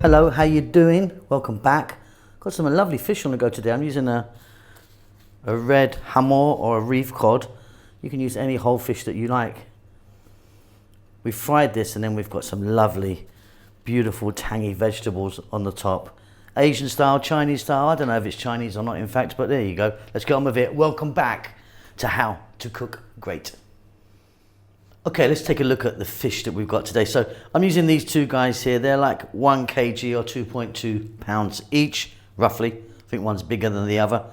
Hello, how you doing? Welcome back. Got some lovely fish on the go today. I'm using a red hammer or a reef cod. You can use any whole fish that you like. We fried this and then we've got some lovely, beautiful, tangy vegetables on the top. Asian style, Chinese style. I don't know if it's Chinese or not in fact, but there you go. Let's get on with it. Welcome back to How to Cook Great. Okay, let's take a look at the fish that we've got today. So I'm using these two guys here. They're like 1 kg or 2.2 pounds each, roughly. I think one's bigger than the other.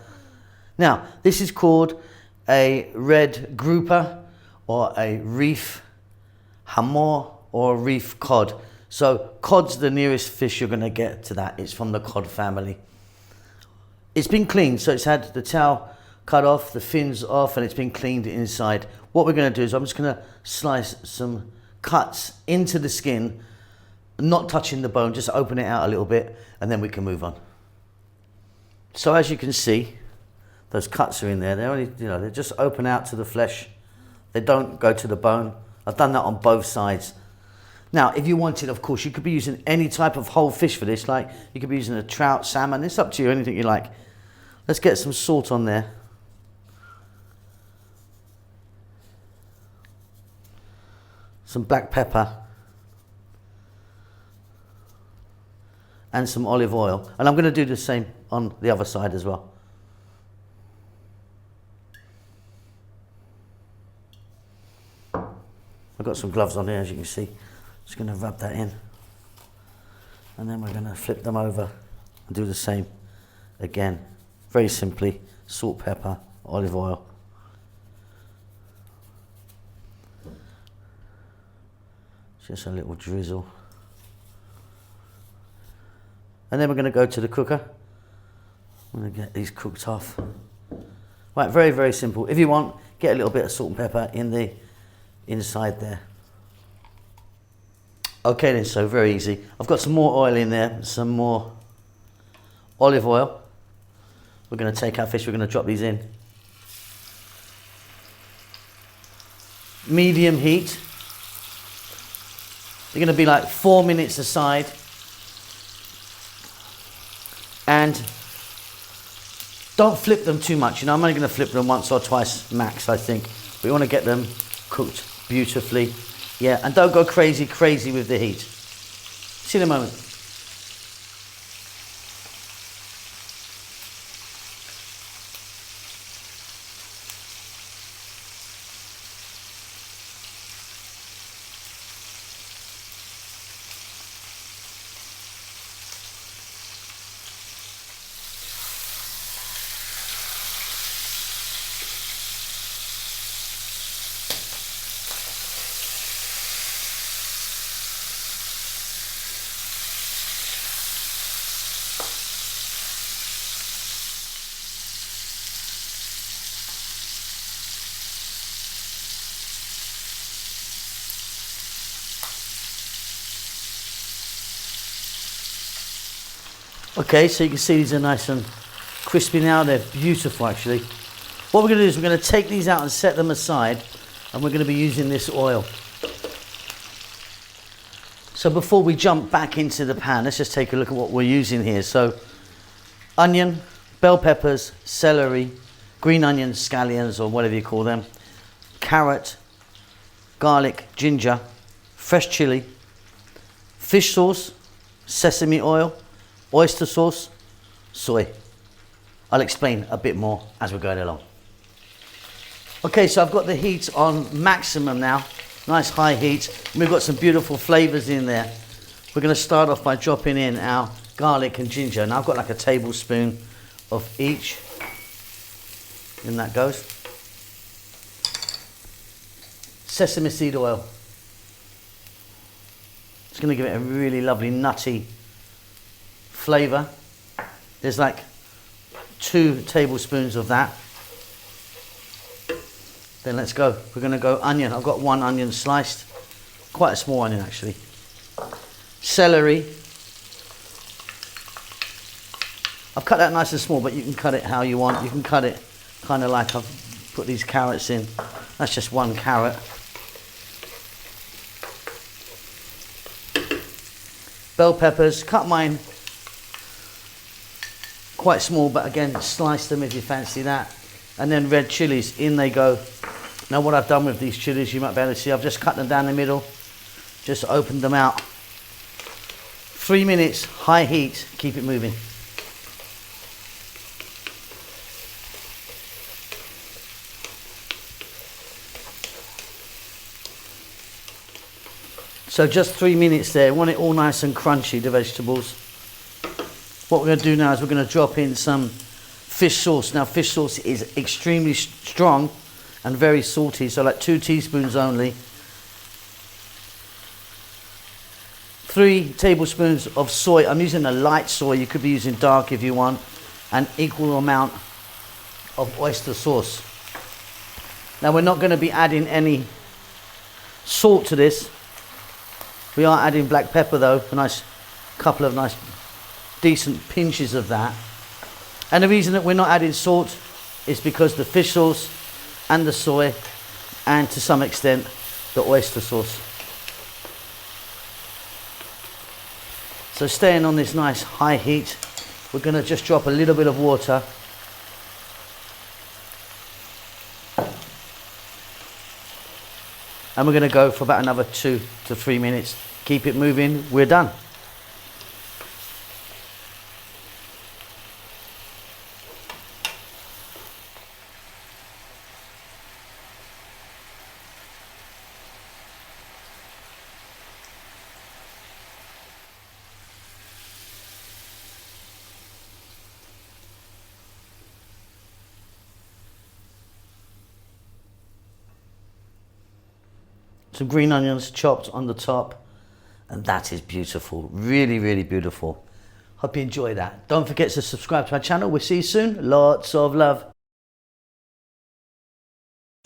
Now, this is called a red grouper or a reef hammer or a reef cod. So cod's the nearest fish you're gonna get to that. It's from the cod family. It's been cleaned, so it's had the tail cut off, the fins off, and it's been cleaned inside. What we're going to do is I'm just going to slice some cuts into the skin, not touching the bone, just open it out a little bit, and then we can move on. So as you can see, those cuts are in there. They're only, they just open out to the flesh. They don't go to the bone. I've done that on both sides. Now, if you wanted, of course, you could be using any type of whole fish for this. Like you could be using a trout, salmon. It's up to you, anything you like. Let's get some salt on there. Some black pepper and some olive oil, and I'm going to do the same on the other side as well. I've got some gloves on here, as you can see. Just going to rub that in, and then we're going to flip them over and do the same again. Very simply, salt, pepper, olive oil. Just a little drizzle. And then we're going to go to the cooker. I'm going to get these cooked off. Right, very, very simple. If you want, get a little bit of salt and pepper in the inside there. Okay then, so very easy. I've got some more oil in there, some more olive oil. We're going to take our fish, we're going to drop these in. Medium heat. They're going to be like 4 minutes aside, and don't flip them too much. I'm only going to flip them once or twice max, I think. But you want to get them cooked beautifully. Yeah, and don't go crazy with the heat. See you in a moment. Okay, so you can see these are nice and crispy now. They're beautiful, actually. What we're going to do is we're going to take these out and set them aside, and we're going to be using this oil. So before we jump back into the pan, let's just take a look at what we're using here. So onion, bell peppers, celery, green onions, scallions, or whatever you call them, carrot, garlic, ginger, fresh chili, fish sauce, sesame oil, oyster sauce, soy. I'll explain a bit more as we're going along. Okay, so I've got the heat on maximum now, nice high heat. We've got some beautiful flavors in there. We're going to start off by dropping in our garlic and ginger. Now I've got like a tablespoon of each. In that goes. Sesame seed oil. It's going to give it a really lovely nutty flavor. There's like 2 tablespoons of that. Then let's go. We're going to go onion. I've got 1 onion sliced, quite a small onion actually. Celery. I've cut that nice and small, but you can cut it how you want. You can cut it kind of like I've put these carrots in. That's just 1 carrot. Bell peppers, cut mine quite small, but again, slice them if you fancy that. And then red chilies, in they go. Now what I've done with these chilies, you might be able to see, I've just cut them down the middle, just opened them out. 3 minutes, high heat, keep it moving. So just 3 minutes there. Want it all nice and crunchy, the vegetables. What we're going to do now is we're going to drop in some fish sauce. Now fish sauce is extremely strong and very salty, so like 2 teaspoons only. 3 tablespoons of soy. I'm using a light soy, you could be using dark if you want. An equal amount of oyster sauce. Now we're not going to be adding any salt to this. We are adding black pepper though, a nice couple of nice decent pinches of that. And the reason that we're not adding salt is because the fish sauce and the soy, and to some extent the oyster sauce. So staying on this nice high heat, we're going to just drop a little bit of water. And we're going to go for about another 2 to 3 minutes. Keep it moving, we're done. Some green onions chopped on the top, and that is beautiful. Really, really beautiful. Hope you enjoy that. Don't forget to subscribe to my channel. We'll see you soon. Lots of love.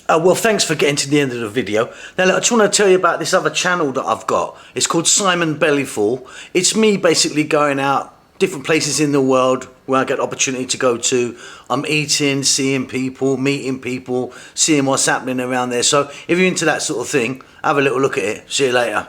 Well, thanks for getting to the end of the video. Now, look, I just want to tell you about this other channel that I've got. It's called Simon Bellyful. It's me basically going out different places in the world where I get opportunity to go to. I'm eating, seeing people, meeting people, seeing what's happening around there. So if you're into that sort of thing, have a little look at it. See you later.